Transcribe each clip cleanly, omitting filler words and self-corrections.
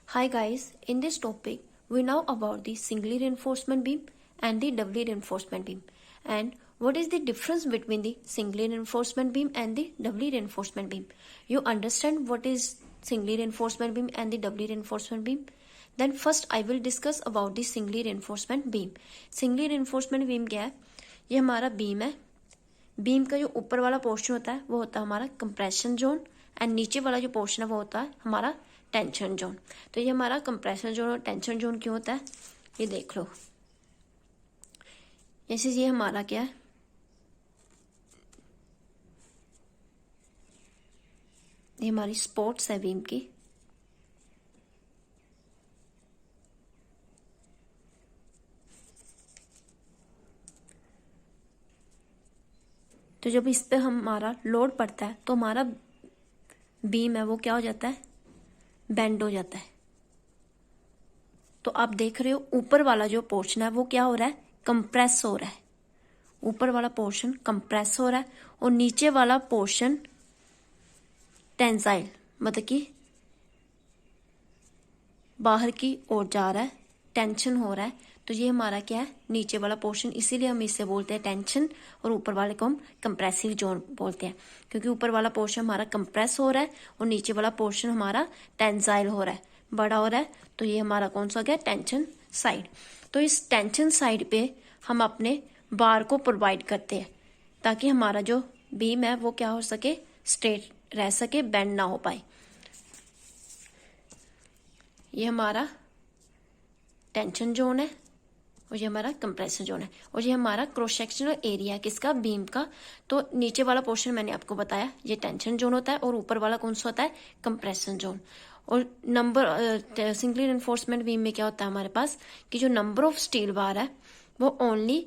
Hi guys, in this topic we know about the singly reinforcement beam and the doubly reinforcement beam, and what is the difference between the singly reinforcement beam and the doubly reinforcement beam. You understand what is singly reinforcement beam and the doubly reinforcement beam? Then first I will discuss about the singly reinforcement beam. Singly reinforcement beam क्या है? ये हमारा beam है. Beam का जो ऊपर वाला portion होता है वो होता है हमारा कंप्रेशन जोन, एंड नीचे वाला जो पोर्शन है वो होता है हमारा टेंशन जोन. तो ये हमारा कंप्रेशन जोन और टेंशन जोन क्यों होता है ये देख लो. जैसे ये हमारा क्या है, ये हमारी स्पोर्ट्स है बीम की. तो जब इस पे हमारा लोड पड़ता है तो हमारा बीम है वो क्या हो जाता है, बेंड हो जाता है. तो आप देख रहे हो ऊपर वाला जो पोर्शन है वो क्या हो रहा है, कंप्रेस हो रहा है. ऊपर वाला पोर्शन कंप्रेस हो रहा है और नीचे वाला पोर्शन टेंसाइल मतलब कि बाहर की ओर जा रहा है, टेंशन हो रहा है. तो ये हमारा क्या है, नीचे वाला पोर्शन, इसीलिए हम इसे बोलते हैं टेंशन और ऊपर वाले को हम कंप्रेसिव जोन बोलते हैं, क्योंकि ऊपर वाला पोर्शन हमारा कंप्रेस हो रहा है और नीचे वाला पोर्शन हमारा टेंसाइल हो रहा है, बड़ा हो रहा है. तो ये हमारा कौन सा गया, टेंशन साइड. तो इस टेंशन साइड पे हम अपने बार को प्रोवाइड करते हैं ताकि हमारा जो बीम है वो क्या हो सके, स्ट्रेट रह सके, बेंड ना हो पाए. ये हमारा टेंशन जोन है और ये हमारा कंप्रेशन जोन है और ये हमारा क्रॉस सेक्शनल एरिया है किसका, बीम का. तो नीचे वाला पोर्शन मैंने आपको बताया ये टेंशन जोन होता है और ऊपर वाला कौन सा होता है, कंप्रेशन जोन. और नंबर सिंगली रेनफोर्समेंट बीम में क्या होता है हमारे पास कि जो नंबर ऑफ स्टील बार है वो ओनली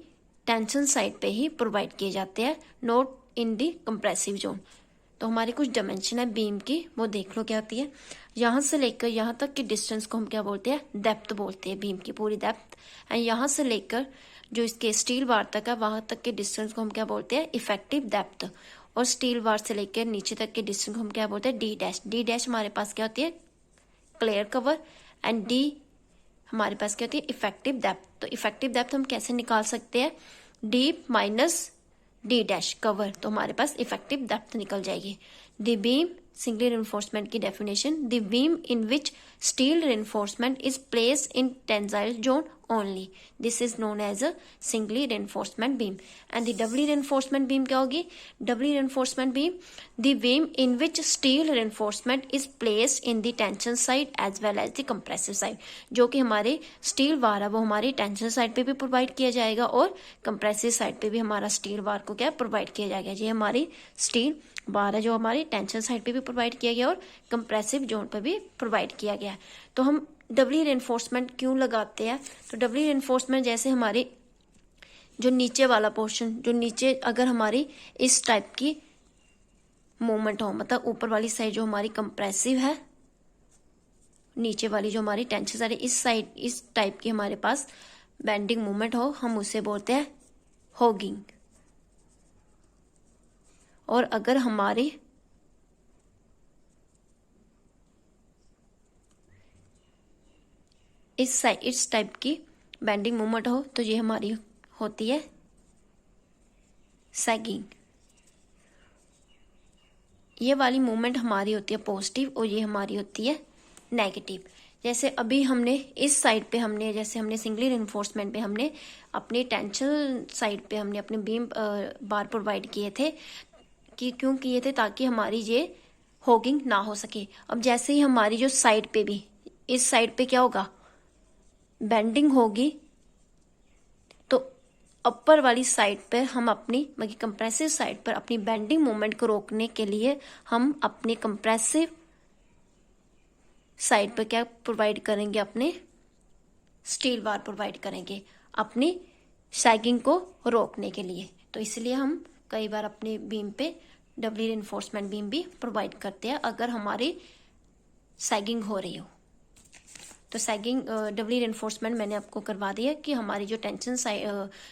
टेंशन साइड पे ही प्रोवाइड किए जाते हैं, not in the compressive zone. तो हमारी कुछ डायमेंशन है बीम की, वो देख लो क्या होती है. यहाँ से लेकर यहाँ तक की डिस्टेंस को हम क्या बोलते हैं, डेप्थ बोलते हैं, बीम की पूरी डेप्थ. एंड यहाँ से लेकर जो इसके स्टील बार तक है वहां तक के डिस्टेंस को हम क्या बोलते हैं, इफेक्टिव डेप्थ. और स्टील बार से लेकर नीचे तक के डिस्टेंस को हम क्या बोलते हैं, डी डैश. डी डैश हमारे पास क्या होती है, क्लियर कवर, एंड डी हमारे पास क्या होती है, इफेक्टिव डेप्थ. तो इफेक्टिव डेप्थ हम कैसे निकाल सकते हैं, D minus D dash cover, तो हमारे पास इफेक्टिव डेप्थ निकल जाएगी. द बीम सिंगली रेनफोर्समेंट की definition, the beam in which steel reinforcement is placed in tensile zone only, this is known as a singly reinforcement beam. And the doubly reinforcement beam क्या होगी, doubly reinforcement beam, the beam in which steel reinforcement is placed in the tension side as well as the compressive side. जो कि हमारे steel bar है वो हमारी tension side पे भी प्रोवाइड किया जाएगा और कंप्रेसिव साइड पे भी हमारा स्टील बार को क्या प्रोवाइड किया जाएगा. ये हमारी स्टील बार है जो हमारी टेंशन साइड पे भी प्रोवाइड किया गया और कंप्रेसिव जोन पे भी प्रोवाइड किया गया. तो हम डबली रेनफोर्समेंट क्यों लगाते हैं, तो डबली रेनफोर्समेंट जैसे हमारी जो नीचे वाला पोर्शन, जो नीचे अगर हमारी इस टाइप की मूवमेंट हो, मतलब ऊपर वाली साइड जो हमारी कंप्रेसिव है, नीचे वाली जो हमारी टेंशन साइड इस साइड इस टाइप की हमारे पास बेंडिंग मूवमेंट हो, हम उसे बोलते हैं होगिंग. और अगर हमारी इस टाइप की बेंडिंग मूवमेंट हो तो ये हमारी होती है सैगिंग. ये वाली मूवमेंट हमारी होती है पॉजिटिव और ये हमारी होती है नेगेटिव. जैसे अभी हमने इस साइड पे हमने जैसे हमने सिंगली रेनफोर्समेंट पे हमने अपनी टेंशन साइड पे हमने अपने बीम बार प्रोवाइड किए थे, कि क्यों किए थे, ताकि हमारी ये होगिंग ना हो सके. अब जैसे ही हमारी जो साइड पे भी इस साइड पे क्या होगा, बेंडिंग होगी, तो अपर वाली साइड पर हम अपनी मतलब कंप्रेसिव साइड पर अपनी बेंडिंग मूवमेंट को रोकने के लिए हम अपनी कंप्रेसिव साइड पर क्या प्रोवाइड करेंगे, अपने स्टील बार प्रोवाइड करेंगे अपनी सैगिंग को रोकने के लिए. तो इसलिए हम कई बार अपने बीम पे डबली रेनफोर्समेंट बीम भी प्रोवाइड करते हैं अगर हमारी सैगिंग हो रही हो. तो सैगिंग डबली रेनफोर्समेंट मैंने आपको करवा दिया कि हमारी जो टेंशन साइड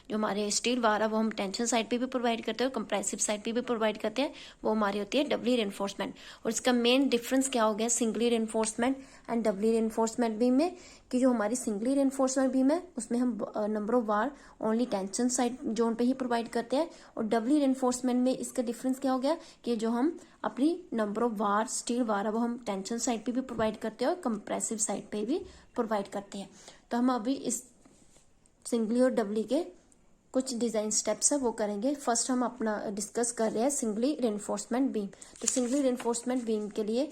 जो हमारे स्टील बार है वो हम टेंशन साइड पे भी प्रोवाइड करते हैं और कंप्रेसिव साइड पे भी प्रोवाइड करते हैं, वो हमारी होती है डबली रेनफोर्समेंट। और इसका मेन डिफरेंस क्या हो गया singly reinforcement and doubly reinforcement beam में, कि जो हमारी सिंगली रेनफोर्समेंट बीम है उसमें हम number of bar only tension side zone पे ही प्रोवाइड करते हैं, और डबली रेनफोर्समेंट में इसका डिफरेंस क्या हो गया कि जो हम अपनी number of bar steel bar है वो हम टेंशन साइड पे भी प्रोवाइड करते हैं और कंप्रेसिव साइड पे भी प्रोवाइड करते हैं। तो हम अभी इस सिंगली और डबली के कुछ डिजाइन स्टेप्स है वो करेंगे। फर्स्ट हम अपना डिस्कस कर रहे हैं सिंगली रेनफोर्समेंट बीम। तो सिंगली रेनफोर्समेंट बीम के लिए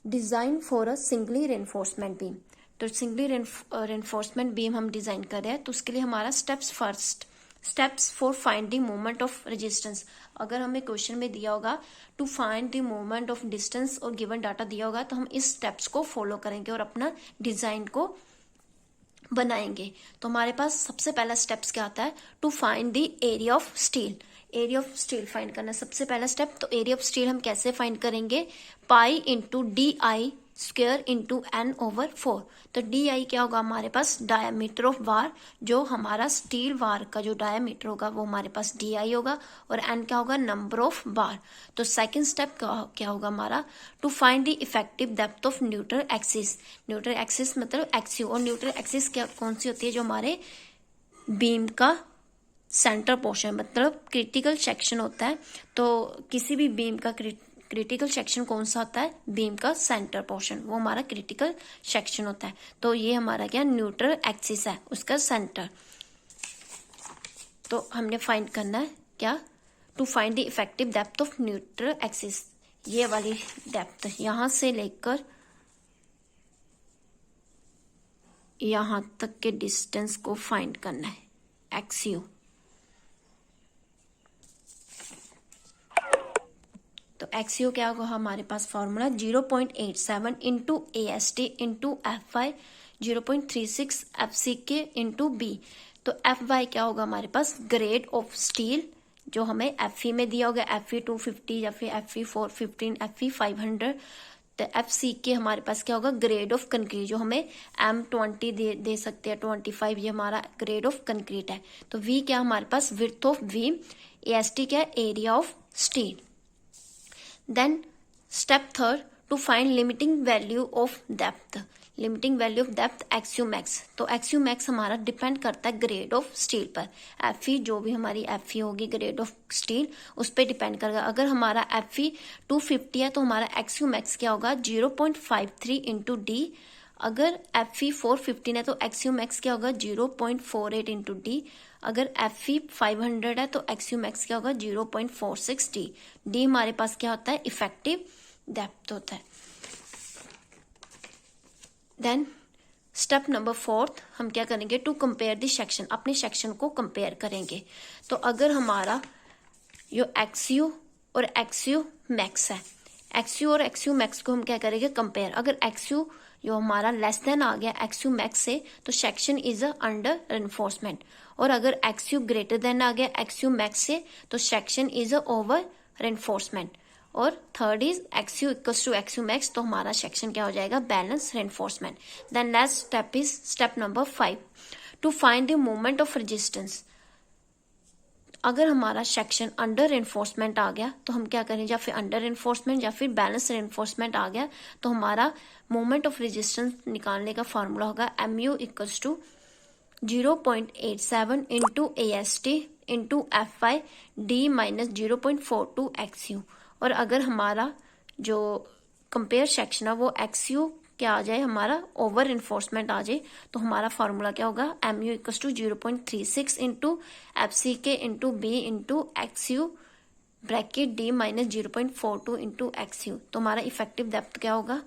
design for a singly reinforcement beam, तो सिंगली रेनफोर्समेंट बीम हम डिजाइन कर रहे हैं, तो उसके लिए हमारा steps for finding moment of resistance. अगर हमें क्वेश्चन में दिया होगा to find the moment of distance और गिवन डाटा दिया होगा तो हम इस स्टेप्स को फॉलो करेंगे और अपना डिजाइन को बनाएंगे। तो हमारे पास सबसे पहला स्टेप्स क्या आता है, to find the area of steel. Area of steel find करना सबसे पहला स्टेप। तो एरिया ऑफ स्टील हम कैसे फाइंड करेंगे, pi into D I square into N over 4। तो डी आई क्या होगा हमारे पास, डायमीटर ऑफ बार, जो हमारा स्टील बार का जो डायमीटर होगा वो हमारे पास डी आई होगा, और एन क्या होगा, नंबर ऑफ बार। तो सेकंड स्टेप क्या होगा हमारा, to find the effective depth of neutral axis. Neutral axis मतलब एक्सियो, और न्यूट्रल एक्सिस क्या कौन सी होती है, जो हमारे बीम का सेंटर पोर्शन मतलब क्रिटिकल सेक्शन होता है। तो किसी भी बीम का क्रिटिकल सेक्शन कौन सा होता है, बीम का सेंटर पोर्शन, वो हमारा क्रिटिकल सेक्शन होता है। तो ये हमारा क्या न्यूट्रल एक्सिस है, उसका सेंटर। तो हमने फाइंड करना है क्या, to find the effective depth of neutral axis. ये वाली डेप्थ यहां से लेकर यहां तक के डिस्टेंस को फाइंड करना है, एक्सियो। तो एक्सियो क्या होगा हमारे पास formula 0.87 into AST into FY 0.36 FCK into B। तो FY क्या होगा हमारे पास, ग्रेड ऑफ स्टील, जो हमें FE में दिया होगा, FE 250 या फिर FE 415 FE 500। तो FCK हमारे पास क्या होगा, ग्रेड ऑफ कंक्रीट, जो हमें M20 दे सकते हैं 25, ये हमारा ग्रेड ऑफ कंक्रीट है। तो V क्या हमारे पास, विड्थ ऑफ बीम। AST क्या है, area of steel. Then step third, to find limiting value of depth। Limiting value of depth x u max. तो एक्सियोमैक्स हमारा डिपेंड करता है ग्रेड ऑफ स्टील पर। FE जो भी हमारी FE होगी ग्रेड ऑफ स्टील, उस पर डिपेंड करेगा। अगर हमारा FE 250 है तो हमारा एक्सियोमैक्स क्या होगा, 0.53 इंटू D। अगर FE 415 है तो एक्सियोमैक्स क्या होगा, 0.48 इंटू D। अगर FE 500 है तो एक्सियोमैक्स क्या होगा, 0.46 D। D हमारे पास क्या होता है, इफेक्टिव डेप्थ होता है। देन स्टेप नंबर 4 हम क्या करेंगे, टू कंपेयर द सेक्शन, अपने सेक्शन को कंपेयर करेंगे। तो अगर हमारा यो एक्सियो और एक्सियो मैक्स है, एक्सियो और एक्सियो मैक्स को हम क्या करेंगे, कंपेयर। अगर एक्सियो जो हमारा लेस देन आ गया एक्सियो मैक्स से, तो सेक्शन इज अंडर रेनफोर्समेंट। और अगर एक्सियो ग्रेटर देन आ गया एक्सियो मैक्स से, तो सेक्शन इज ओवर रेनफोर्समेंट। और third is x u equals to x u max, तो हमारा सेक्शन क्या हो जाएगा, balance reinforcement. Then next step is step number 5, to find the moment of resistance. अगर हमारा सेक्शन अंडर रेनफोर्समेंट आ गया तो हम क्या करें, या फिर अंडर रेनफोर्समेंट या फिर बैलेंस रेनफोर्समेंट आ गया, तो हमारा मोमेंट ऑफ रेजिस्टेंस निकालने का फॉर्मूला होगा MU equals to 0.87 into AST into FY D minus 0.42 XU। और अगर हमारा जो कंपेयर सेक्शन है वो XU क्या आ जाए, हमारा ओवर इन्फोर्समेंट आ जाए, तो हमारा फॉर्मूला क्या होगा, MU equals to 0.36 into FCK into B into XU bracket D minus 0.42 into XU। तो हमारा इफेक्टिव डेप्थ क्या होगा,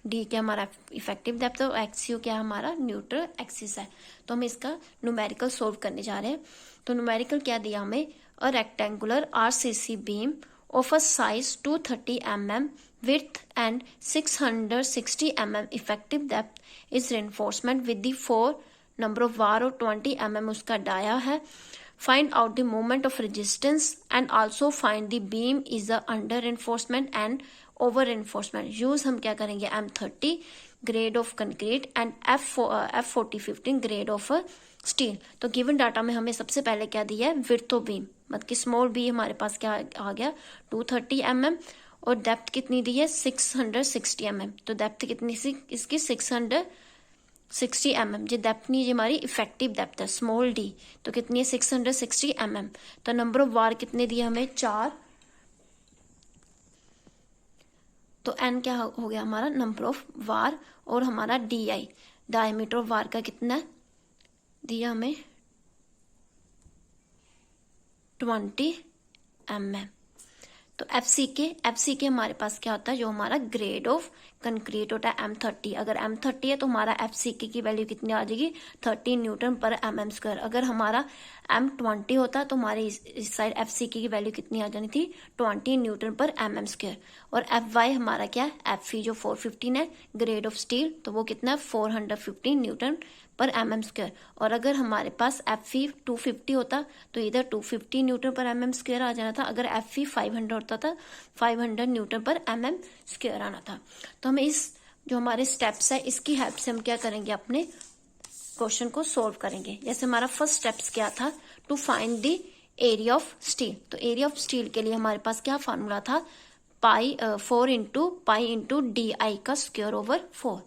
D क्या हमारा इफेक्टिव डेप्थ और XU क्या हमारा न्यूट्रल एक्सिस है। तो हम इसका न्यूमेरिकल सोल्व करने जा रहे हैं। तो न्यूमेरिकल क्या दिया हमें, a rectangular RCC beam of a size 230 mm width and 660 mm effective depth is reinforcement with the 4 number of bar और 20 mm उसका डाया है। Find out the moment of resistance and also find the beam is the under reinforcement and over enforcement use हम क्या करेंगे M30 grade of concrete and F4015 grade of steel. तो given data में हमें सबसे पहले क्या दिया है, विड्थ ऑफ बीम, मतलब कि स्मॉल बी हमारे पास क्या आ गया 230 mm और डेप्थ कितनी दी है 660 mm। तो डेप्थ कितनी सी इसकी 660 mm, ये डेप्थ नहीं, ये हमारी इफेक्टिव डेप्थ है स्मॉल डी, तो कितनी है 660 mm। तो नंबर ऑफ वार कितने दिए हमें 4, तो एन क्या हो गया हमारा नंबर ऑफ वार, और हमारा D I diameter of war का कितना है दिया हमें 20 mm। तो एफसी के हमारे पास क्या होता है, जो हमारा ग्रेड ऑफ कंक्रीट होता है M30। अगर M30 है तो हमारा एफसीके की वैल्यू कितनी आ जाएगी 30 न्यूटन पर mm²। अगर हमारा M20 होता तो हमारे इस साइड एफसीके की वैल्यू कितनी आ जानी थी 20 न्यूटन पर mm²। और FY हमारा क्या है, FE जो 415 है ग्रेड ऑफ स्टील, तो वो कितना है 415 न्यूटन पर mm²। और अगर हमारे पास FE 250 होता तो इधर 250 न्यूटन पर mm² आ जाना था। अगर FE 500 होता था 500 न्यूटन पर mm² आना था। तो हमें इस जो हमारे स्टेप्स है इसकी हेल्प से हम क्या करेंगे, अपने क्वेश्चन को सोल्व करेंगे। जैसे हमारा फर्स्ट स्टेप्स क्या था, to find the area of steel. तो एरिया ऑफ स्टील के लिए हमारे पास क्या फार्मूला था, 4 into pi into D I का स्क्वायर ओवर 4।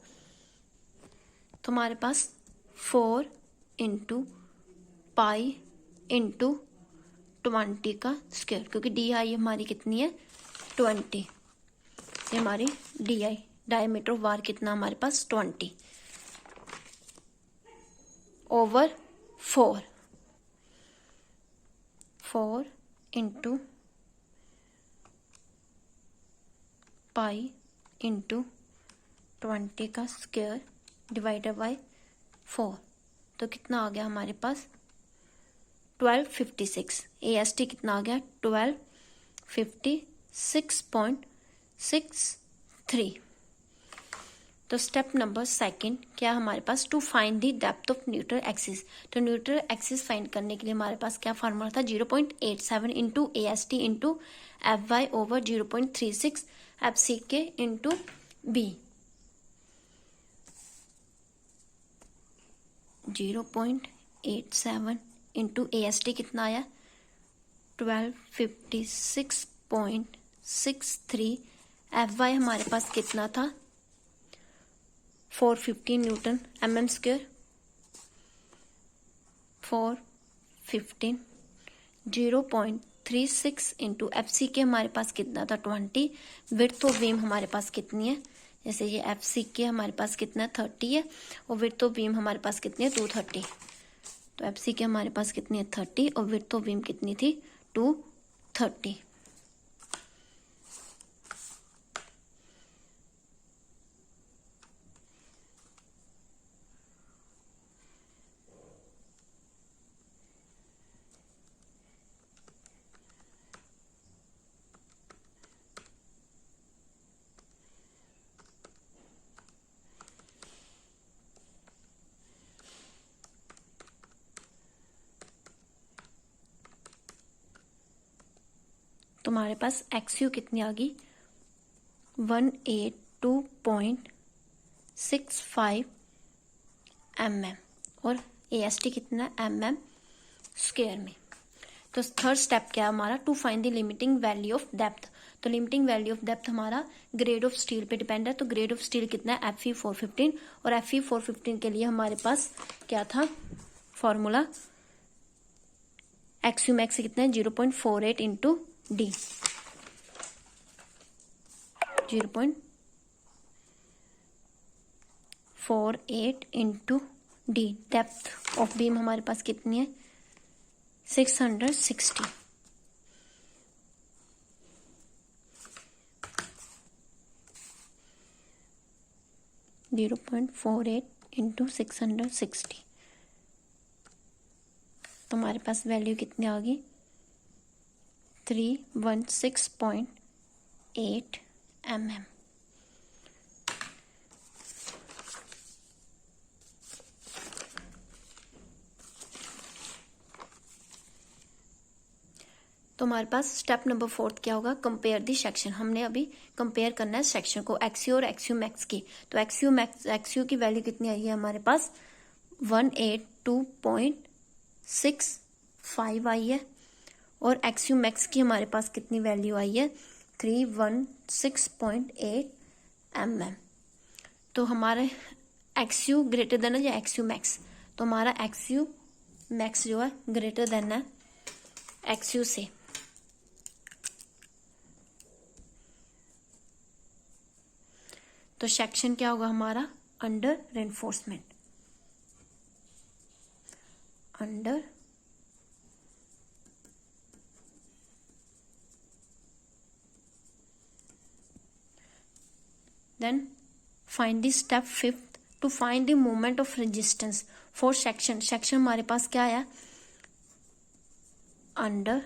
तो हमारे पास 4 इंटू पाई इंटू 20 का स्क्वायर, क्योंकि डी आई हमारी कितनी है 20, ये हमारी D I diameter of war कितना हमारे पास 20 ओवर 4 इंटू पाई इंटू 20 का स्क्वायर डिवाइडेड बाय 4। तो कितना आ गया हमारे पास 1256। AST कितना आ गया 1256.63। तो स्टेप नंबर सेकंड क्या हमारे पास, to find the depth of neutral axis. तो न्यूट्रल एक्सिस फाइंड करने के लिए हमारे पास क्या फार्मूला था 0.87 into AST into FY over 0.36 FCK into B। 0.87 into AST कितना आया 1256.63। FY हमारे पास कितना था 450 न्यूटन mm²। 415 0.36 इंटू FCK हमारे पास कितना था 20। विड्थ ऑफ बीम हमारे पास कितनी है, जैसे ये FCK हमारे पास कितना 30 है और विड्थ ऑफ बीम हमारे पास कितनी है 230। तो FCK हमारे पास कितनी है 30 और विड्थ ऑफ बीम कितनी थी 230। तुम्हारे पास XU कितनी आ गई 182.65 mm और AST कितना mm² में। तो थर्ड स्टेप क्या है हमारा, to find the limiting value of depth. तो लिमिटिंग वैल्यू ऑफ डेप्थ हमारा ग्रेड ऑफ स्टील पे डिपेंड है। तो ग्रेड ऑफ स्टील कितना है FE 415 और FE 415 के लिए हमारे पास क्या था फॉर्मूला, XU मैक्स कितना है 0.48 into D। 0.48 into D। Depth of beam हमारे पास कितनी है 660। Zero 0.48 into 660। तो हमारे पास वैल्यू कितनी आ गई 316.8 mm। तो तो हमारे पास स्टेप नंबर 4 क्या होगा, कंपेयर दी सेक्शन। हमने अभी कंपेयर करना है सेक्शन को, एक्सयू और एक्सयू मैक्स की। तो एक्सयू की वैल्यू कितनी आई है हमारे पास, 182.65 आई है, और एक्सयू मैक्स की हमारे पास कितनी वैल्यू आई है, 316.8 mm। तो हमारे एक्सयू ग्रेटर देन है या एक्सयू मैक्स, तो हमारा एक्सयू मैक्स जो है ग्रेटर देन है एक्सयू से। तो सेक्शन क्या होगा हमारा, under reinforcement, under then find the step 5 to find the moment of resistance for section. Section हमारे पास क्या आया, अंडर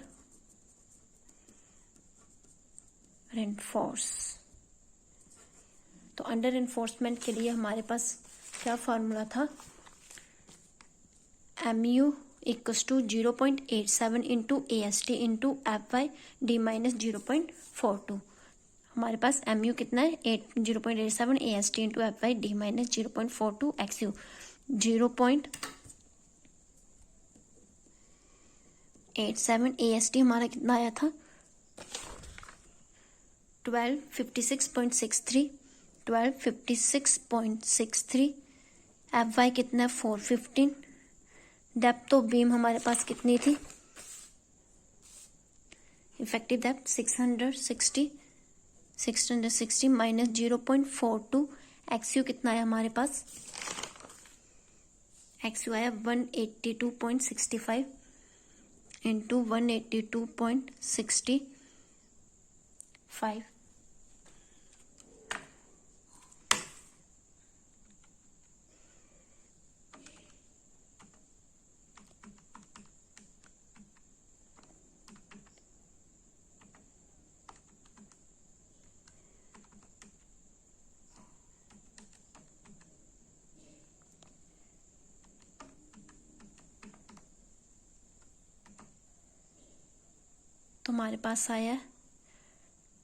रेनफोर्स। तो अंडर रेनफोर्समेंट के लिए हमारे पास क्या फॉर्मूला था, MU equals to 0.87 into AST into FY D - 0.42। हमारे पास MU कितना है, 0.87 AST into FY D - 0.42 XU 0.87 AST हमारा कितना आया था, 1256.63 FY कितना है 415। डेप्थ ऑफ बीम हमारे पास कितनी थी, इफेक्टिव डेप्थ 660 माइनस 0.42। एक्सयू कितना है हमारे पास, एक्सयू आया 182.65 इंटू 182.65। तो हमारे पास आया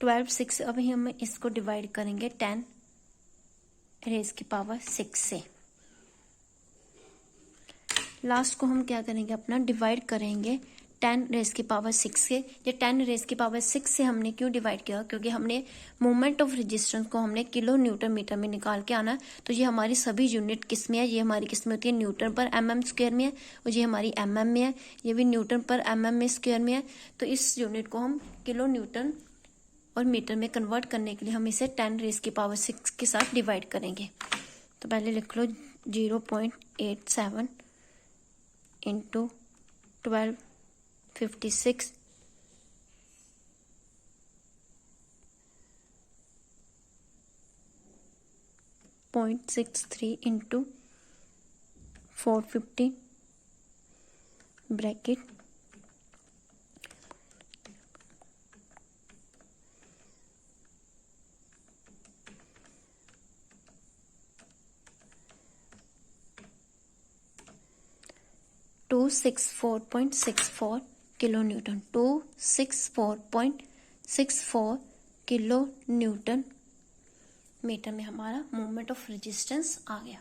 12/6। अभी हम इसको डिवाइड करेंगे 10 रेज की पावर 6 से। लास्ट को हम क्या करेंगे, अपना डिवाइड करेंगे 10 रेज की पावर 6 से। ये 10 रेज की पावर 6 से हमने क्यों डिवाइड किया, क्योंकि हमने मोमेंट ऑफ रेजिस्टेंस को हमने किलो न्यूटन मीटर में निकाल के आना है। तो ये हमारी सभी यूनिट किस में है, ये हमारी किस में होती है, न्यूटन पर mm स्क्वायर में है, और ये हमारी mm में है, ये भी न्यूटन पर mm में स्क्वायर में है। तो इस यूनिट को हम किलो न्यूटन और मीटर में कन्वर्ट करने के लिए हम इसे 10 रेज की पावर 6 के साथ डिवाइड करेंगे। तो पहले लिख लो 0.87 into 1256 0.63 into 450 bracket 264.64 kilo newton, 264.64 kilo newton metre में हमारा मोमेंट ऑफ रेजिस्टेंस आ गया।